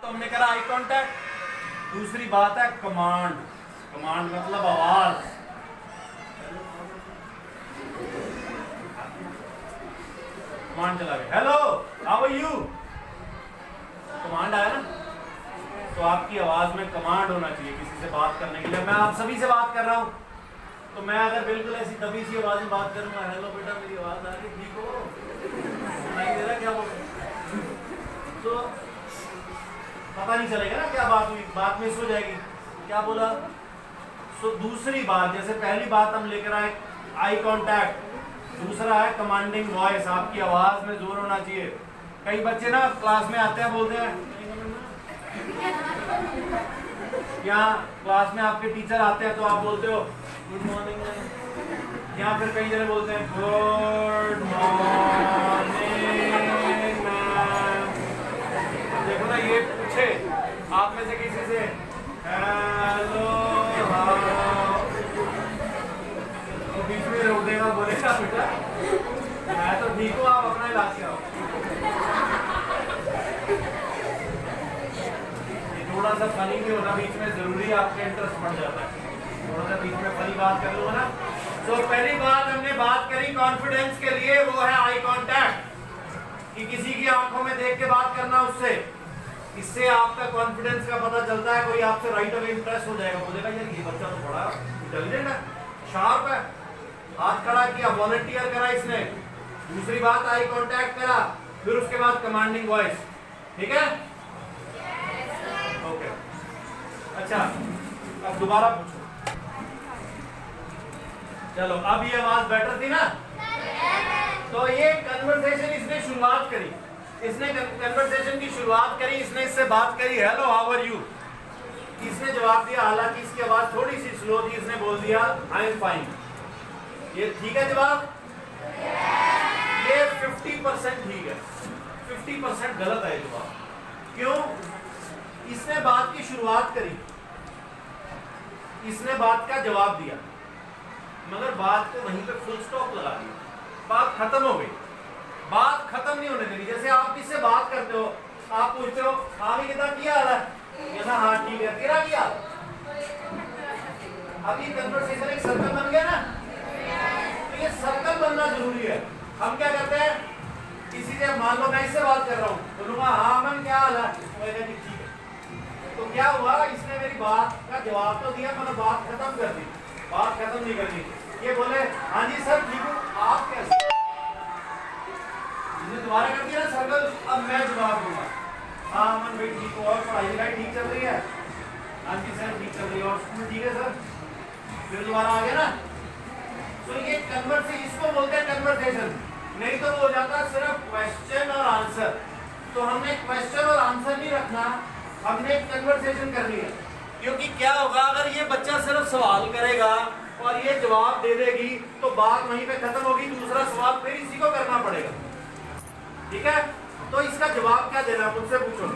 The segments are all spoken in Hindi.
तो हमने करा आई कांटेक्ट। दूसरी बात है कमांड। कमांड मतलब आवाज। कमांड चला गया, hello how are you. Command आया ना, तो आपकी आवाज में कमांड होना चाहिए किसी से बात करने के लिए। मैं आप सभी से बात कर रहा हूं, तो मैं अगर बिल्कुल ऐसी दबी सी आवाज में बात करूंगा, हेलो बेटा मेरी आवाज आ रही, ठीक हो, सुनाई दे रहा क्या बोल, तो पता नहीं चलेगा ना क्या बात हुई, बात मिस हो जाएगी, क्या बोला। सो दूसरी बात, जैसे पहली बात हम लेकर आए आई कांटेक्ट, दूसरा है कमांडिंग वॉइस। आपकी आवाज में जोर होना चाहिए। कई बच्चे ना क्लास में आते हैं, बोलते हैं, या क्लास में आपके टीचर आते हैं तो आप बोलते हो गुड मॉर्निंग, या फिर कई जने बोलते हैं गुड मॉर्निंग मैम। देखो ना, ये पूछे आप में से किसी से हेलो तो बीच में रोक देगा, बोलेगा बेटा मैं तो ठीक हूँ, आप अपना इलाज कराओ। ये थोड़ा सा फनी भी होना बीच में जरूरी है, आपका इंटरेस्ट बढ़ जाता है। थोड़ा सा बीच में फनी बात कर लूंगा ना। तो पहली बात हमने बात करी कॉन्फिडेंस के लिए, वो है आई कांटेक्ट, कि किसी की आंखों में देख के बात करना उससे। इससे आपका कॉन्फिडेंस का पता चलता है। कोई आपसे राइट अवे इंप्रेस हो जाएगा, बोलेगा यार ये बच्चा तो बड़ा इंटेलिजेंट है, शार्प है। हाथ खड़ा किया, वॉलंटियर करा इसने। दूसरी बात आई कांटेक्ट करा, फिर उसके बाद कमांडिंग वॉइस। ठीक है, ओके। अच्छा, अब दोबारा पूछो। चलो, अब ये आवाज बेटर थी ना। तो ये कन्वर्सेशन इसने शुरुआत करी, इसने कन्वर्सेशन की शुरुआत करी, इसने इससे बात करी हेलो हाउ आर यू। इसने जवाब दिया, हालांकि इसकी आवाज थोड़ी सी स्लो थी, इसने बोल दिया आई एम फाइन। ये ठीक है जवाब? ये 50% ठीक है, 50% गलत है जवाब। क्यों? इसने बात की शुरुआत करी, इसने बात का जवाब दिया, मगर बात को वहीं पे फुल स्टॉप लगा दिया, बात खत्म हो गई। बात खत्म नहीं होने देनी। जैसे आप किससे बात करते हो, आप पूछते हो हाँ भी कितना किया हाल है, कहना हाँ ठीक है, तेरा किया। अब ये कन्वर्सेशन एक सर्कल बन गया ना, तो ये सर्कल बनना जरूरी है। हम क्या करते हैं, किसी से मान लो मैं इससे बात कर रहा हूँ, बोलूंगा हाँ मैम क्या हाल है, बोलेगा ठीक है। तो क्या हुआ, इसने मेरी बात का जवाब तो दिया, मतलब बात खत्म कर दी। बात खत्म नहीं करनी। ये बोले हाँ जी सर ठीक हूँ, आप कैसे, दोबारा कर दिया ना सर्कल। अब मैं जवाब दूंगा हाँ अमन भाई ठीक हो, और पढ़ाई लिखाई ठीक चल रही है, हाँ जी सर ठीक चल रही है, और स्कूल ठीक है सर, फिर दोबारा आ गया ना। तो ये कन्वर्सेशन, इसको बोलते हैं कन्वर्सेशन। नहीं तो वो हो जाता है सिर्फ क्वेश्चन और आंसर। तो हमने क्वेश्चन और आंसर नहीं रखना, हमने कन्वर्सेशन करनी है। क्योंकि क्या होगा, अगर ये बच्चा सिर्फ सवाल करेगा और ये जवाब दे देगी तो बात वहीं पे खत्म होगी, दूसरा सवाल फिर इसी को करना पड़ेगा। ठीक है, तो इसका जवाब क्या देना, मुझसे पूछो।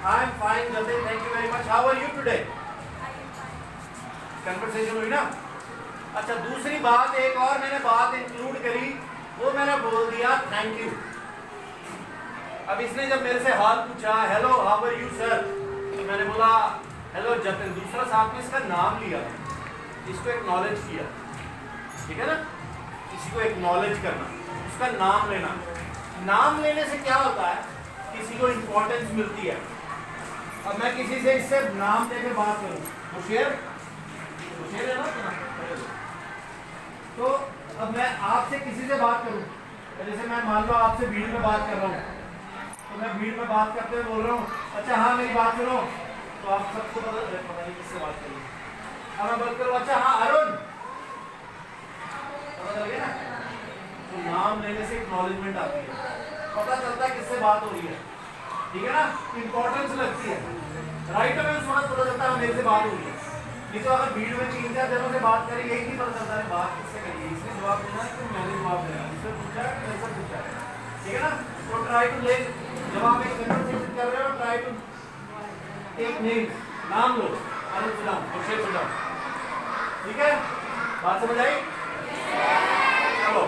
I am fine Jatin, thank you very much, how are you today. Conversation हुई ना। अच्छा, दूसरी बात, एक और मैंने बात इंक्लूड करी, वो मैंने बोल दिया थैंक यू। अब इसने जब मेरे से हाल पूछा hello how are you sir, तो मैंने बोला हेलो जतिन। दूसरा साथ में इसका नाम लिया, इसको एक्नॉलेज किया। ठीक है ना, किसी को एक्नॉलेज करना, उसका नाम लेना। नाम लेने से क्या होता है, किसी को इंपॉर्टेंस मिलती है। अब मैं किसी से इससे नाम लेके बात करूं, होशियार है ना। तो अब मैं आपसे किसी से बात करूं, जैसे मैं मान लो आपसे भीड़ में बात कर रहा हूं, तो मैं भीड़ में बात करते हुए बोल रहा हूं अच्छा हाँ मेरी बात सुनो, तो आप सबको पता नहीं किससे बात करूं। अब मैं बात करूं अच्छा हाँ अरुण, पता चल गया ना। तो नाम लेने से एक्नॉलेजमेंट आती है, पता चलता है किससे बात हो रही है। ठीक है ना, इंपॉर्टेंस लगती है, राइट में उस वक्त पता चलता है मेरे से बात हो रही है। नहीं तो अगर भीड़ में 3-4 जनों से बात करें, यही नहीं पता चलता है बात किससे करिए, इसने जवाब देना है कि मैंने जवाब देना, इससे पूछा है कि ऐसा पूछा है। ठीक है ना, तो ट्राई टू ले, जब आप एक कन्वर्सेशन कर रहे हो ट्राई टू टेक नेम, नाम लो, अरुण सुदाम, अक्षय सुदाम। ठीक है, बात समझ आई। चलो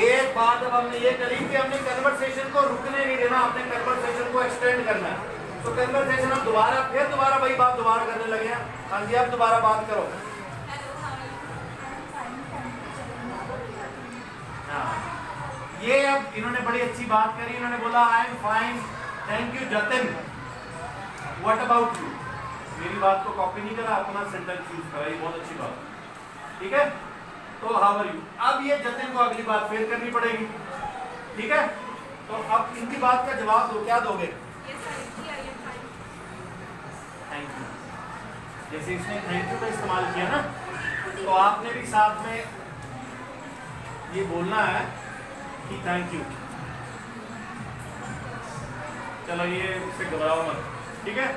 एक बात अब हमने ये करी कि हमने कन्वर्सेशन को रुकने नहीं देना, अपने कन्वर्सेशन को एक्सटेंड करना है। तो कन्वर्सेशन हम दोबारा वही बात दोबारा करने लगे हैं। हाँ जी, आप दोबारा बात करो। हाँ, ये अब इन्होंने बड़ी अच्छी बात करी। इन्होंने बोला आई am fine, thank you Jatin, what about you. मेरी बात को कॉपी नहीं करा, अपना सेंटेंस यूज करा, ये बहुत अच्छी बात। ठीक है, तो हाउ आर यू। अब ये जतिन को अगली बात फिर करनी पड़ेगी। ठीक है, तो अब इनकी बात का जवाब दो, क्या दोगे? Thank you. जैसे इसने थैंक यू का इस्तेमाल किया ना, तो आपने भी साथ में ये बोलना है कि थैंक यू। चलो, ये इससे घबराओ मत। ठीक है,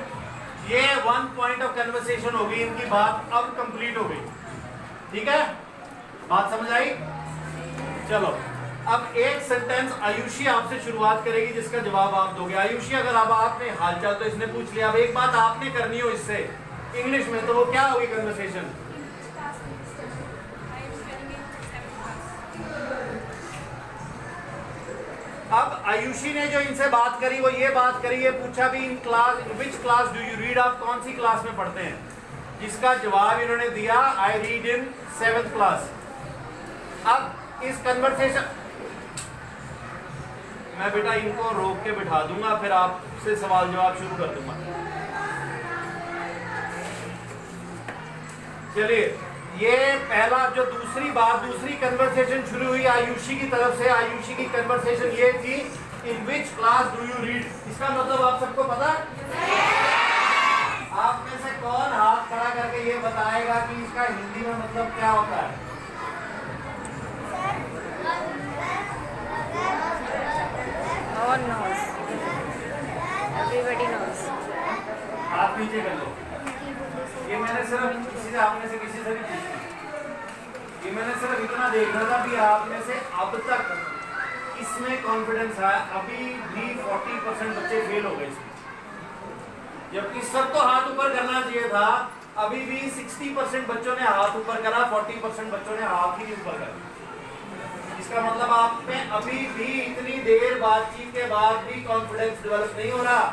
ये 1 पॉइंट ऑफ कन्वर्सेशन होगी, इनकी बात अब कंप्लीट हो गई। ठीक है, बात समझ आई? चलो, अब एक सेंटेंस आयुषी आपसे शुरुआत करेगी जिसका जवाब आप दोगे। आयुषी, अगर अब आपने हालचाल तो इसने पूछ लिया, अब एक बात आपने करनी हो इससे इंग्लिश में, तो वो क्या होगी कन्वर्सेशन? अब आयुषी ने जो इनसे बात करी वो ये बात करी, ये पूछा भी in class, which class do you read, आप कौन सी क्लास में पढ़ते हैं? जिसका जवाब इन्होंने दिया I read in 7th class. अब इस कन्वर्सेशन मैं बेटा इनको रोक के बिठा दूंगा, फिर आपसे सवाल जवाब शुरू कर दूंगा। चलिए, ये पहला जो दूसरी कन्वर्सेशन शुरू हुई आयुषी की तरफ से। आयुषी की कन्वर्सेशन ये थी, in which class do you read. इसका मतलब आप सबको पता? आप में से कौन हाथ खड़ा करके ये बताएगा कि इसका हिंदी में मतलब क्या होता है? Everybody knows. हाथ नीचे कर लो। ये मैंने सिर्फ किसी से, आप में से किसी से भी पूछा। ये मैंने सिर्फ इतना देखना था कि आप में से अब तक इसमें कॉन्फिडेंस है। अभी भी 40% बच्चे फेल हो गए इसमें, जबकि सबको हाथ ऊपर करना चाहिए था। अभी भी 60% बच्चों ने हाथ ऊपर करा, 40% बच्चों ने हाथ ही नहीं ऊपर करा। इसका मतलब आप में अभी भी इतनी देर बातचीत के बाद भी कॉन्फिडेंस डेवलप नहीं हो रहा।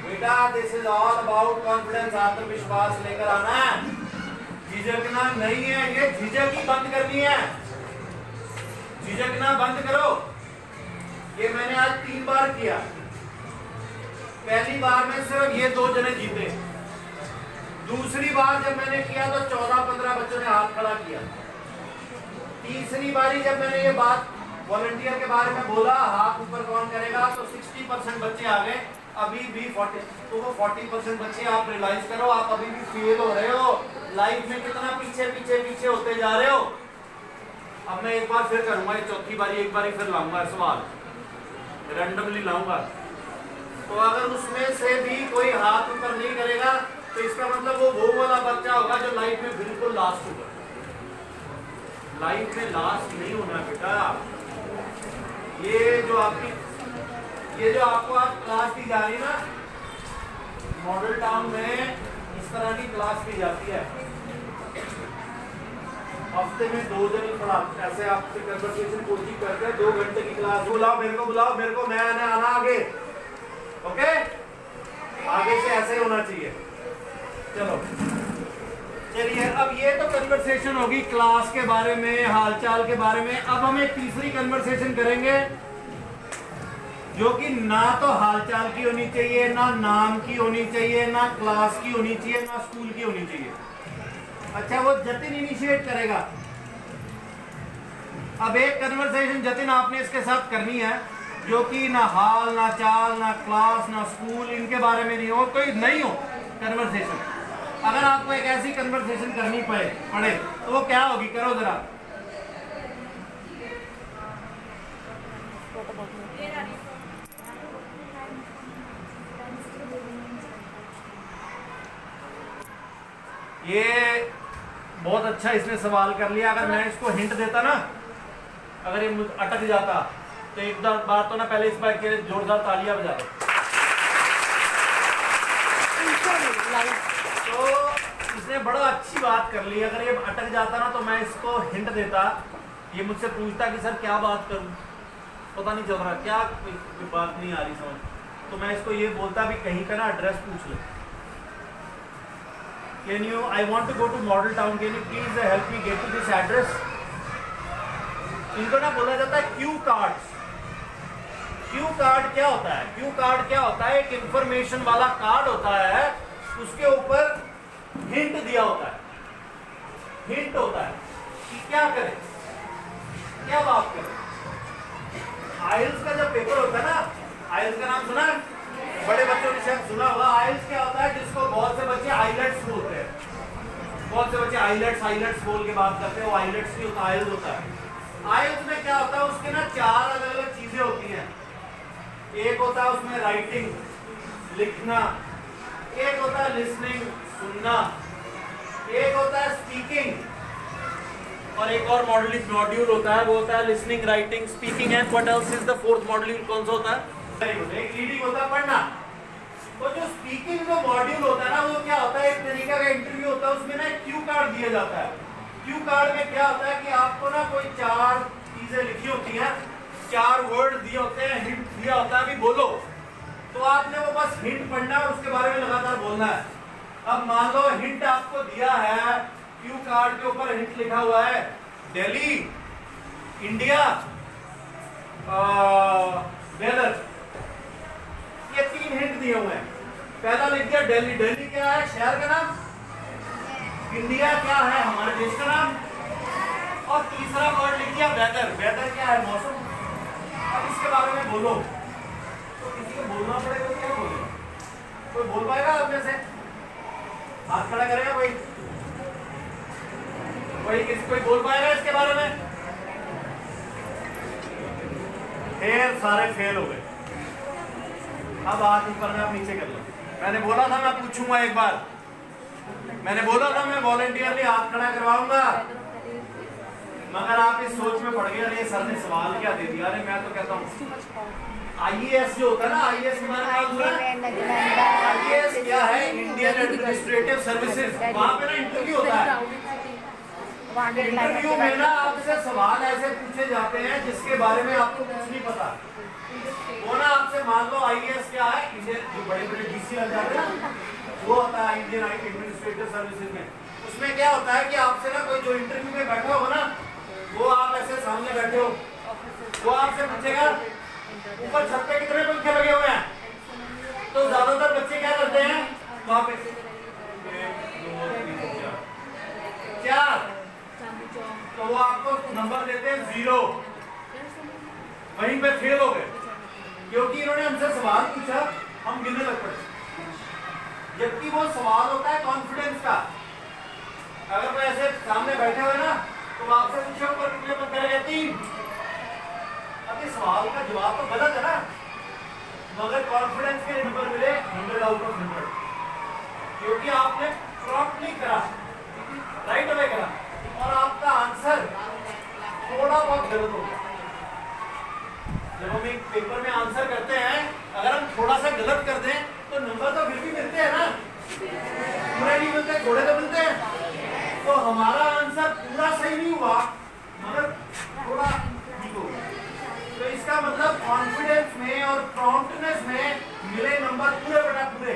बेटा, this is all about confidence, आत्मविश्वास लेकर आना है, झिझकना नहीं है। ये झिझक ही बंद करनी है, झिझकना बंद करो। ये मैंने आज 3 बार किया। पहली बार में सिर्फ ये 2 जने जीते। दूसरी बार जब मैंने किया तो 14-15 बच्चों ने हाथ खड़ा किया। तीसरी बारी जब मैंने ये बात वॉलंटियर के बारे में बोला, हाथ ऊपर कौन करेगा, तो 60% बच्चे आ गए। अभी भी 40, तो वो 40% बच्चे आप रियलाइज करो, आप अभी भी फेल हो रहे हो लाइफ में, कितना पीछे होते जा रहे हो। अब मैं एक बार फिर करूंगा, ये चौथी बारी एक बार फिर लाऊंगा सवाल, रैंडमली लाऊंगा। तो अगर उसमें से भी कोई हाथ ऊपर नहीं करेगा तो इसका मतलब वो वाला बच्चा होगा जो लाइफ में बिल्कुल लास्ट होगा। लाइफ में लास्ट नहीं होना बेटा। ये जो आपको आज क्लास दी जा रही है ना, मॉडल टाउन में इस तरह की क्लास की जाती है। हफ्ते में 2 दिन पढ़ाते, ऐसे आपसे कन्वर्सेशन कोचिंग करते हैं। 2 घंटे की क्लास। बुलाओ मेरे को, मैं आना आगे। ओके, आगे से ऐसे होना चाहिए। चलो, चलिए, अब ये तो कन्वर्सेशन होगी क्लास के बारे में, हालचाल के बारे में। अब हम एक तीसरी कन्वर्सेशन करेंगे जो कि ना तो हालचाल की होनी चाहिए, ना नाम की होनी चाहिए, ना क्लास की होनी चाहिए, ना स्कूल की होनी चाहिए। अच्छा, वो जतिन इनिशिएट करेगा। अब एक कन्वर्सेशन जतिन आपने इसके साथ करनी है जो कि ना हाल, ना चाल, ना क्लास, ना स्कूल, इनके बारे में नहीं हो, कोई नहीं हो कन्वर्सेशन। अगर आपको एक ऐसी कन्वर्सेशन करनी पड़े तो वो क्या होगी? करो जरा। ये बहुत अच्छा इसने सवाल कर लिया। अगर मैं इसको हिंट देता ना, अगर ये अटक जाता तो एक बार तो ना पहले इस बार के जोरदार तालियां बजा दो। तो इसने बड़ा अच्छी बात कर ली। अगर ये अटक जाता ना तो मैं इसको हिंट देता, ये मुझसे पूछता कि सर क्या बात करूं, पता नहीं चल रहा क्या, कोई बात नहीं आ रही समझ, तो मैं इसको ये बोलता भी कहीं का ना एड्रेस पूछ ले। Can you, I want to go to Model Town, can you please help me get to this address. इनको ना बोला जाता है क्यू कार्ड्स। क्यू कार्ड क्या होता है? क्यू कार्ड क्या होता है? एक इंफॉर्मेशन वाला कार्ड होता है, उसके ऊपर हिंट दिया होता है। हिंट होता है कि क्या करें, क्या बात करें। आइल्स का जब पेपर होता है ना, आइल्स का नाम सुना है? बड़े बच्चों ने शायद सुना होगा। आइल्स क्या होता है? जिसको बहुत से बच्चे आइलेट्स बोलते हैं, बहुत से बच्चे आइलेट्स बोल के बात करते हैं, वो आइलेट्स नहीं होता, आइल्स होता है। आइल्स में क्या होता है? उसके ना 4 अलग अलग चीजें होती हैं। एक होता है उसमें राइटिंग, लिखना, एक होता है लिसनिंग, सुनना, एक होता है स्पीकिंग, और एक और मॉड्यूल होता है, वो होता है listening, writing, speaking. And what else is the fourth module? कौन सा होता है? एक रीडिंग होता है, पढ़ना। तो जो स्पीकिंग जो मॉड्यूल होता है ना, वो क्या होता है? एक तरीका का इंटरव्यू होता है, उसमें ना एक क्यू कार्ड दिया जाता है। क्यू कार्ड में क्या होता है कि आपको ना कोई 4 चीजें लिखी होती हैं, 4 वर्ड दिए होते हैं, हिंट दिया होता है, अभी बोलो। तो आपने वो बस हिंट पढ़ना और उसके बारे में लगातार बोलना है। अब मान लो हिंट आपको दिया है, क्यू कार्ड के ऊपर हिंट लिखा हुआ है दिल्ली, इंडिया, वेदर। ये 3 हिंट दिए हुए हैं। पहला लिख दिया दिल्ली। दिल्ली क्या है? शहर का नाम। इंडिया क्या है? हमारे देश का नाम। और तीसरा वर्ड लिख दिया वेदर। वेदर क्या है? मौसम। अब इसके बारे में बोलो। तो किसी को बोलना पड़ेगा, तो क्या बोलेगा? कोई बोल पाएगा आप में से? हाथ खड़ा करेगा कोई? कोई बोल पाएगा इसके बारे में? ढेर सारे फेल हो गए। अब हाथ ऊपर में आप नीचे कर लो। मैंने बोला था मैं पूछूंगा एक बार, मैंने बोला था मैं वॉलंटियरली हाथ खड़ा करवाऊंगा, मगर आप इस सोच में पड़ गए, अरे सर ने सवाल क्या दे दिया। अरे मैं तो कहता हूँ आईएएस जो होता है ना, आईएएस के बारे में आईएएस क्या है? Indian administrative services. वहाँ पे ना इंटरव्यू होता है। इंटरव्यू में ना आपसे सवाल ऐसे पूछे जाते हैं जिसके बारे में आपको कुछ नहीं पता। वो ना आपसे, मान लो आईएएस क्या है? इंडियन, जो बड़े बड़े डीसी आ जाते हैं ना, वो होता है इंडियन एडमिनिस्ट्रेटिव सर्विसेज में। उसमें क्या होता है कि आपसे ना कोई जो इंटरव्यू में बैठा हो ना, वो आप ऐसे सामने बैठे हो, वो आपसे पूछेगा ऊपर छत पे कितने पंखे लगे हुए हैं? तो ज्यादातर बच्चे क्या करते हैं? वहां पे 4, तो वो आपको नंबर देते हैं 0। वहीं पे फेल हो गए, क्योंकि इन्होंने हमसे सवाल पूछा, हम गिनने लग पड़े, जबकि वो सवाल होता है कॉन्फिडेंस का। अगर कोई ऐसे सामने बैठे हुए ना, तो आपसे पूछे ऊपर कितने पंखे लगे? 3। अब इस सवाल का जवाब तो गलत है ना, मगर कॉन्फिडेंस के नंबर मिले 100 आउट ऑफ 100, क्योंकि आपने प्रॉम्प्टली करा, राइट अवे करा, और आपका आंसर थोड़ा बहुत गलत हो गया। जब हम एक पेपर में आंसर करते हैं, अगर हम थोड़ा सा गलत कर दें तो नंबर तो फिर भी मिलते हैं ना, पूरे नहीं मिलते, थोड़े तो मिलते हैं। तो हमारा आंसर पूरा सही नहीं हुआ, मगर थोड़ा ठीक हो गया। तो इसका मतलब कॉन्फिडेंस में और प्रॉम्प्टनेस में मिले नंबर पूरे बटा पूरे,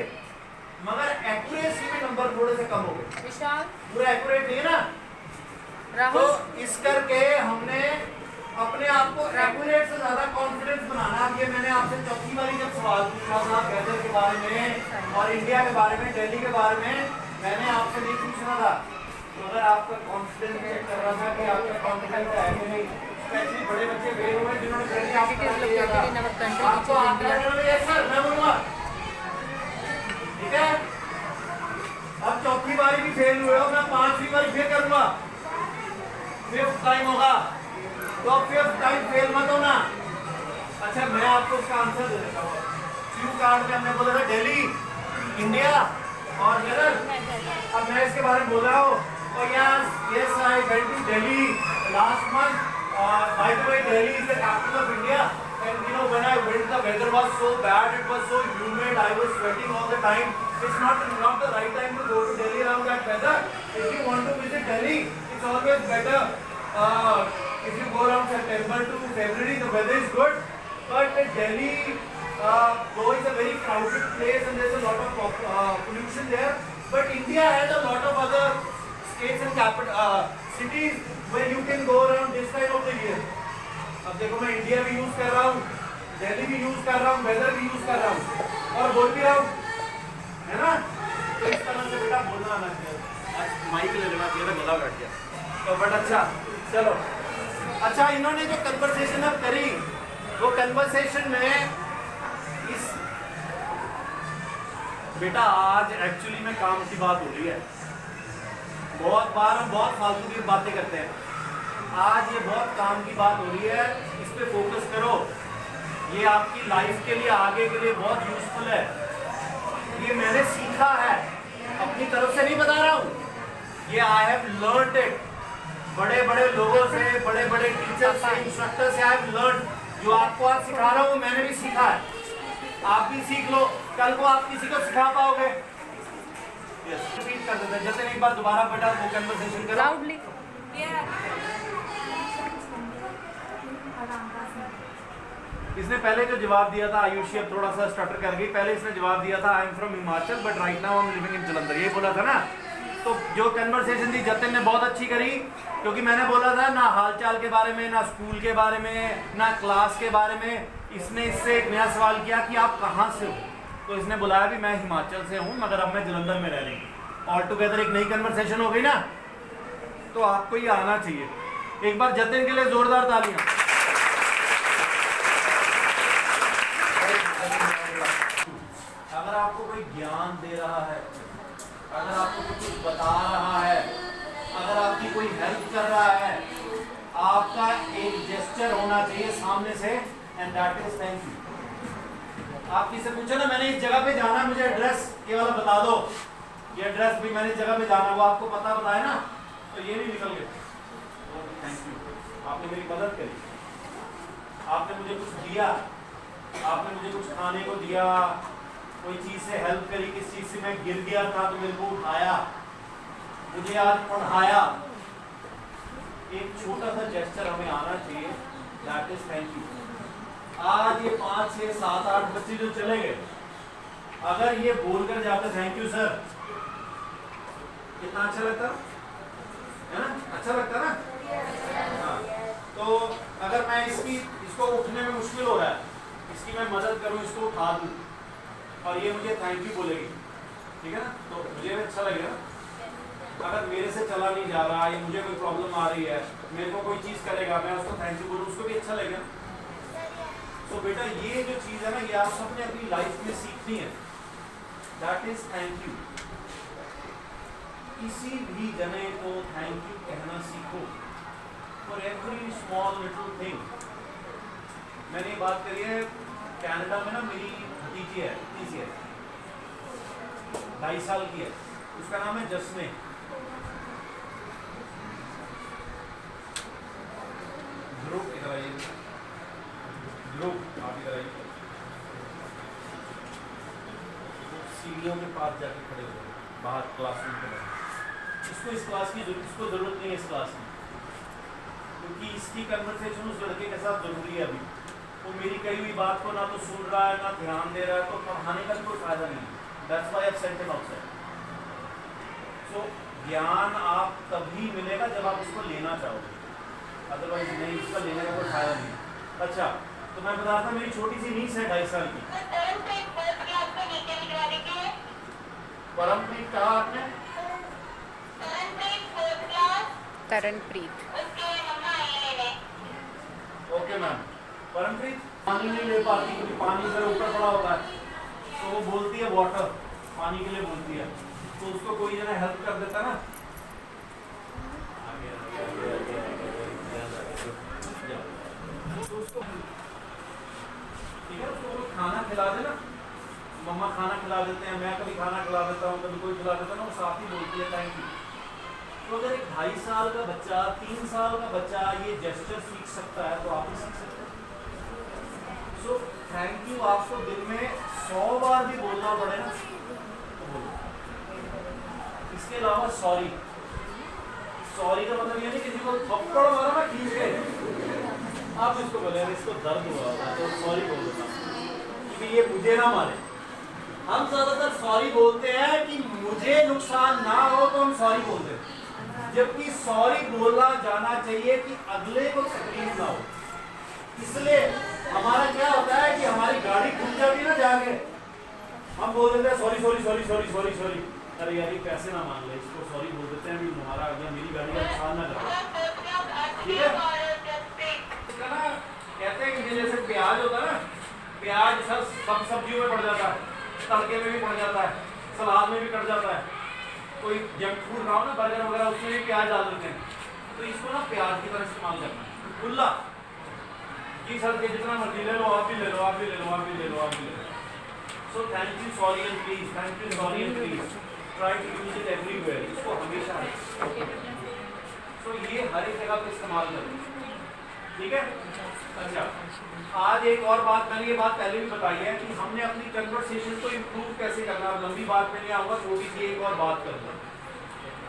मगर एक्यूरेसी में नंबर थोड़े से कम हो गए। विशाल पूरा एक्यूरेट नहीं है ना। तो इस करके हमने अपने आप को एक्यूरेट से ज्यादा कॉन्फिडेंस बनाना है। ये मैंने आपसे चौथी बारी जब सवाल पूछा था वेदर के बारे में और इंडिया के बारे में, दिल्ली के बारे में, मैंने आपसे नहीं पूछना था, तो अगर आपका कॉन्फिडेंस चेक कर रहा था कि आपका कॉन्फिडेंस है कि नहीं। स्पेशली बड़े बच्चे गए हुए जिन्होंने पहले आपको सर मैं बोलूँगा, ठीक है। अब चौथी बारी भी फेल हुए हो, मैं 5वीं बारी फिर करूँगा, 5th टाइम होगा, तो अब 5th टाइम फेल मत होना। अच्छा मैं आपको उसका आंसर दे देता हूँ। क्यू कार्ड में हमने बोला था दिल्ली, इंडिया और वेदर। अब मैं इसके बारे में बोल रहा हूँ, और yes I went to Delhi last month. By the way Delhi is the capital of India, and you know when I went the weather was so bad, it was so humid, I was sweating all the time. It's not the right time to go to Delhi around that weather. If you want to visit Delhi, it's always better If you go around September to February, the weather is good, but Delhi, though it's a very crowded place and there's a lot of pollution there, but India has a lot of other states and cities where you can go around this time of the year. अब देखो मैं इंडिया भी यूज कर रहा हूँ, दिल्ली भी यूज कर रहा हूँ, वेदर भी यूज कर रहा हूँ और बोल भी रहा हूँ, है ना? तो इस तरह से बेटा बोलना आना चाहिए। माइक ले लेना चाहिए, गला बैठ गया तो बट अच्छा चलो। अच्छा, इन्होंने जो कन्वर्सेशन अब करी वो कन्वर्सेशन में इस बेटा आज एक्चुअली में काम की बात हो रही है। बहुत बार हम बहुत फालतू की बातें करते हैं, आज ये बहुत काम की बात हो रही है, इस पे फोकस करो। ये आपकी लाइफ के लिए, आगे के लिए बहुत यूजफुल है। ये मैंने सीखा है, अपनी तरफ से नहीं बता रहा हूँ, ये आई हैव लर्नड इट बड़े बड़े लोगों से, बड़े बड़े टीचर से, इंस्ट्रक्टर से आई हैव लर्नड। जो आपको आज सिखा रहा हूँ मैंने भी सीखा है, आप भी सीख लो, कल को आप किसी को सिखा पाओगे। रिपीट कर देते हैं, जैसे एक बार दोबारा बेटा वो कन्वर्सेशन करो लाउडली। इसने पहले जो जवाब दिया था, आयुषी अब थोड़ा सा स्टटर कर गई, पहले इसने जवाब दिया था I am from Himachal but right now I am living in Jalandhar, ये बोला था ना। तो जो कन्वर्सेशन थी जतिन ने बहुत अच्छी करी, क्योंकि मैंने बोला था ना हालचाल के बारे में, ना स्कूल के बारे में, ना क्लास के बारे में। इसने इससे एक नया सवाल किया कि आप कहाँ से हो, तो इसने बुलाया भी मैं हिमाचल से हूँ मगर अब मैं जलंधर में रह रही हूँ। ऑल टुगेदर एक नई कन्वर्सेशन हो गई ना, तो आपको ये आना चाहिए। एक बार जतिन के लिए जोरदार तालियां। अगर आपको कोई ज्ञान दे रहा है, अगर आपको कुछ बता रहा है, अगर आपकी कोई हेल्प कर रहा है, आपका एक जेस्चर होना चाहिए सामने से, and that is thank you. आप किसी से पूछो ना मैंने इस जगह पे जाना, मुझे एड्रेस ये वाला बता दो, ये एड्रेस भी मैंने इस जगह पे जाना, वो आपको पता बताया ना, तो ये नहीं निकल गया, थैंक यू, आपने मेरी मदद करी, आपने मुझे कुछ दिया, आपने मुझे कुछ खाने को दिया, कोई चीज़ से हेल्प करी, किस चीज़ से मैं गिर गया था तो मेरे को उठाया, मुझे आज पढ़ाया। एक छोटा सा जेस्चर हमें आना चाहिए, दैट इज थैंक यू। आज ये 5, 6, 7, 8 बच्चे जो चले गए, अगर ये बोलकर जाते थैंक यू सर, कितना अच्छा लगता है ना? अच्छा लगता ना? हाँ। तो अगर मैं इसको उठने में मुश्किल हो रहा है, इसकी मैं मदद करूं, इसको उठा दूं और ये मुझे थैंक यू बोलेगी, ठीक है ना, तो मुझे भी अच्छा लगेगा। अगर मेरे से चला नहीं जा रहा, या मुझे कोई प्रॉब्लम आ रही है, मेरे को कोई चीज़ करेगा, मैं उसको थैंक यू बोलूँ, उसको भी अच्छा लगेगा। तो बेटा ये जो चीज़ है ना, ये आप सबने अपनी लाइफ में सीखनी है, दैट इज थैंक यू। किसी भी जने को थैंक यू कहना सीखो for every small little thing. मैंने ये बात करी है, कनाडा में ना मेरी भतीजी है, कितनी सी है, 2.5 साल की है, उसका नाम है जस्मे। ध्रुव इधर आइए, ध्रुव आप इधर आइए। सीढ़ियों के पास जाके खड़े हो गए बाहर क्लासरूम के बाहर। इसको इस क्लास की इसको जरूरत नहीं है इस क्लास की, क्योंकि इसकी कन्वर्सेशन उस लड़के के साथ जरूरी है। अभी वो मेरी कही हुई बात को ना तो सुन रहा है ना ध्यान दे रहा है, तो पढ़ाने का कोई फायदा नहीं। That's why I have sent him outside. So ज्ञान आप तभी मिलेगा जब आप उसको लेना चाहोगे, अदरवाइज नहीं, इसका लेने का कोई फायदा नहीं। अच्छा, तो मैं बता था मेरी छोटी सी नीस है 2.5 साल की। परमप्रीत कहा आपने? करणप्रीत। Okay ma'am. परमप्रीत पानी नहीं ले पाती क्योंकि पानी इधर ऊपर पड़ा होता है, तो वो बोलती है वाटर, पानी के लिए बोलती है, तो उसको कोई जना हेल्प कर देता ना। तो उसको ठीक है, उसको खाना खिला देना, मम्मा खाना खिला देते हैं, मैं कभी खाना खिला देता हूँ, कभी कोई खिला देता है ना, वो साथ ही बोलती है थैंक यू। तो अगर एक 2.5 साल का बच्चा, 3 साल का बच्चा ये जेस्चर सीख सकता है, तो आप भी सीख सकते हैं। सो थैंक यू आपको दिन में 100 बार भी बोलना पड़े ना, तो बोलो। इसके अलावा सॉरी, सॉरी का मतलब ये नहीं किसी को थप्पड़ मारा ना खींच के, आप इसको बोले इसको दर्द हुआ होगा तो सॉरी बोल देता कि ये मुझे ना मारे। हम ज्यादातर सॉरी बोलते हैं कि मुझे नुकसान ना हो तो हम सॉरी बोलते हैं, जबकि सॉरी बोलना जाना चाहिए कि अगले को तकलीफ ना हो। इसलिए हमारा क्या होता है कि हमारी गाड़ी घूम जाती है ना जाके, हम बोल देते हैं sorry sorry sorry sorry sorry sorry, अरे यार ये पैसे ना मान ले, इसको सॉरी बोल देते हैं भी हमारा अगला मेरी गाड़ी का नुकसान ना करे। ठीक है ना, कहते हैं कि जैसे प्याज होता है ना, प्याज सब सब्जियों में पड़ जाता है, तड़के में भी पड़ जाता है, सलाद में भी कट जाता है, कोई जंक फूड खाओ ना बर्गर वगैरह उसमें भी प्याज डाल देते हैं। तो इसको ना प्याज की तरह इस्तेमाल करना है खुला कि सर के जितना मर्जी ले लो, आप भी ले लो, आप भी ले लो, आप भी ले लो, आप भी ले लो। So thank you sorry and please, thank you sorry and please, try to use it everywhere. इसको हमेशा सो ये हर एक जगह पे इस्तेमाल करें। ठीक है। अच्छा, आज एक और बात, मैंने ये बात पहले भी बताई है कि हमने अपनी कन्वर्सेशन को इम्प्रूव कैसे करना है। लंबी बात में नहीं आऊंगा, छोटी सी एक और बात करूंगा।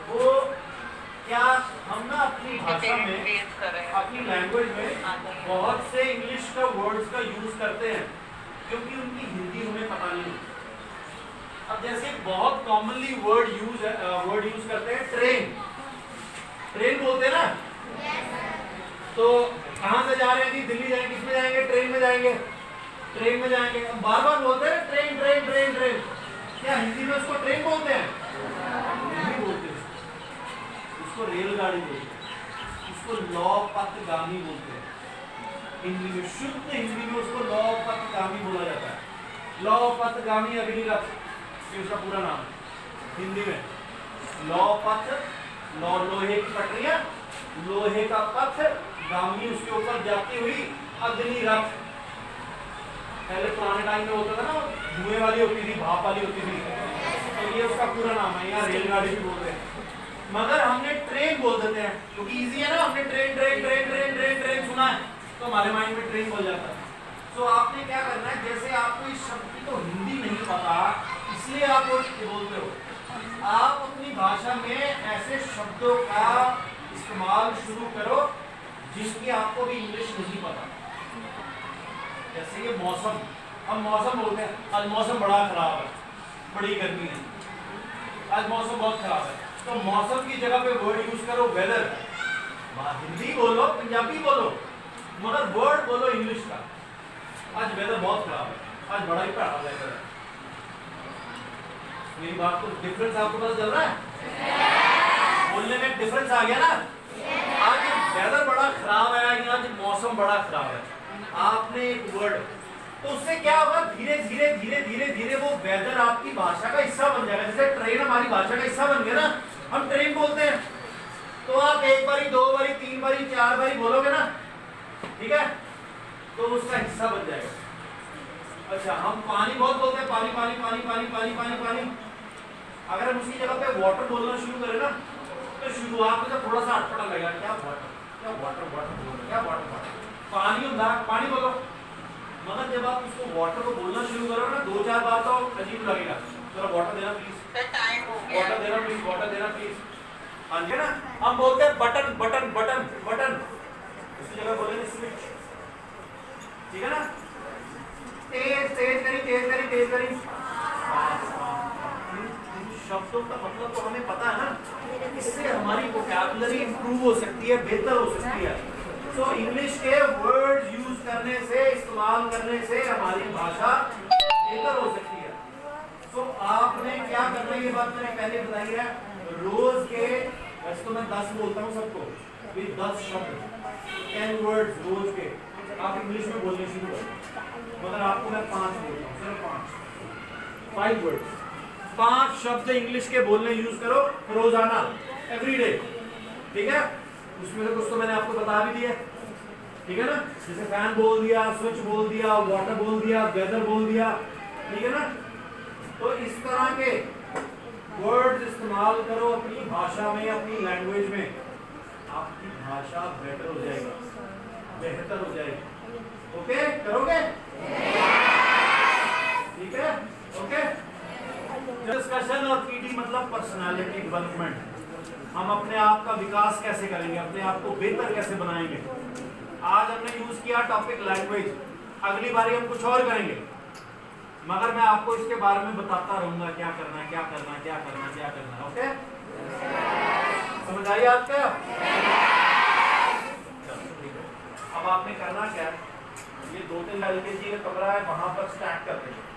वो क्या हम ना अपनी भाषा में, अपनी लैंग्वेज में बहुत से इंग्लिश का वर्ड्स का यूज करते हैं क्योंकि उनकी हिंदी हमें पता नहीं। अब जैसे बहुत कॉमनली वर्ड यूज करते हैं ट्रेन, ट्रेन बोलते हैं ना। तो कहाँ से जा रहे हैं जी, दिल्ली जाएंगे, किस में जाएंगे, ट्रेन में जाएंगे, ट्रेन में जाएंगे। बार बार बोलते हैं ट्रेन ट्रेन ट्रेन ट्रेन, क्या हिंदी में उसको ट्रेन बोलते हैं? नहीं बोलते, उसको रेलगाड़ी बोलते हैं, उसको लौपथगामी बोलते हैं। हिंदी में, शुद्ध हिंदी में उसको लौपथगामी बोला जाता है। लौपथगामी अग्नि रथ, ये उसका पूरा नाम है हिंदी में। लौपथ, लोहे की पटरियां, लोहे का पथ, गामी उसके ऊपर जाती हुई अग्नि रथ। पहले पुराने टाइम में होता था ना, धुएं वाली होती थी, भाप वाली होती थी, तो ये उसका पूरा नाम है। यहाँ रेलगाड़ी भी बोलते हैं, मगर हमने ट्रेन बोल देते हैं क्योंकि इजी है ना। हमने train train train train train train सुना है तो हमारे माइंड में ट्रेन बोल जाता है। तो आपने क्या करना है, जैसे आपको इस शब्द की तो हिंदी नहीं पता इसलिए आप वो बोलते हो, आप अपनी भाषा में ऐसे शब्दों का इस्तेमाल शुरू करो जिनकी आपको भी इंग्लिश नहीं पता। जैसे ये मौसम, हम मौसम बोलते हैं, आज मौसम बड़ा खराब है, बड़ी गर्मी है, आज मौसम बहुत खराब है। तो मौसम की जगह पे वर्ड यूज करो वेदर। हिंदी बोलो, पंजाबी बोलो, मगर वर्ड बोलो इंग्लिश का। आज वेदर बहुत खराब है, आज बड़ा ही खराब वेदर है। मेरी बात को डिफरेंस आपको पता चल रहा है? बोलने में डिफरेंस आ गया ना। आज वेदर बड़ा खराब है, आज मौसम बड़ा खराब है, आपने एक वर्ड, तो उससे क्या होगा, धीरे धीरे धीरे धीरे धीरे वो वेदर आपकी भाषा का हिस्सा बन जाएगा। जैसे ट्रेन हमारी भाषा का हिस्सा बन गया ना, हम ट्रेन बोलते हैं, तो आप एक बारी, दो बारी, तीन बारी, चार बारी बोलोगे ना, ठीक है, तो उसका हिस्सा बन जाएगा। अच्छा, हम पानी बहुत बोलते हैं, पानी पानी पानी पानी पानी पानी पानी। अगर हम उसकी जगह पे वाटर बोलना शुरू करें ना, तो शुरुआत में तो थोड़ा सा अटपटा लगेगा, क्या वाटर, क्या वाटर वाटर बोल रहे, क्या वाटर वाटर, पानी होता है, पानी बोलो। मगर जब आप उसको वाटर को बोलना शुरू करो ना, दो चार बार तो अजीब लगेगा, जरा वाटर देना प्लीज, वाटर देना प्लीज, वाटर देना प्लीज। हाँ जी ना, हम बोलते हैं बटन बटन बटन बटन, उसकी जगह बोलेंगे स्विच। ठीक है ना, तेज तेज करी तेज करी तेज करी। शब्दों का मतलब तो हमें पता है ना, इससे हमारी वोकैबुलरी इंप्रूव हो सकती है, बेहतर हो सकती है। तो इंग्लिश के वर्ड यूज करने से, इस्तेमाल करने से हमारी भाषा बेहतर हो सकती है। तो आपने क्या करना है, ये बात मैंने पहले बताई है, रोज के, वैसे तो मैं 10 बोलता हूँ सबको, 10 शब्द, 10 वर्ड्स रोज के आप इंग्लिश में बोलने शुरू करो। मगर आपको मैं 5 बोलता हूँ, सिर्फ 5 वर्ड्स, 5 शब्द इंग्लिश के बोलने यूज करो रोजाना, एवरीडे। ठीक है, उसमें से कुछ तो मैंने आपको बता भी दिया, ठीक है ना, जैसे फैन बोल दिया, स्विच बोल दिया, वाटर बोल दिया, वेदर बोल दिया, ठीक है ना। तो इस तरह के वर्ड्स इस्तेमाल करो अपनी भाषा में, अपनी लैंग्वेज में, आपकी भाषा बेहतर हो जाएगी, बेहतर हो जाएगी। ओके, करोगे? ठीक है, ओके। डिस्कशन और पीडी मतलब पर्सनालिटी डेवलपमेंट। हम अपने आप का विकास कैसे करेंगे, अपने आप को बेहतर कैसे बनाएंगे, आज हमने यूज किया टॉपिक लैंग्वेज, अगली बारी हम कुछ और करेंगे, मगर मैं आपको इसके बारे में बताता रहूंगा क्या करना है, क्या करना है, क्या करना है, क्या करना है। ओके, समझ आई आपको? अब आपने करना क्या है, ये 2-3 LKG का कमरा है, वहां पर स्टैक कर देंगे।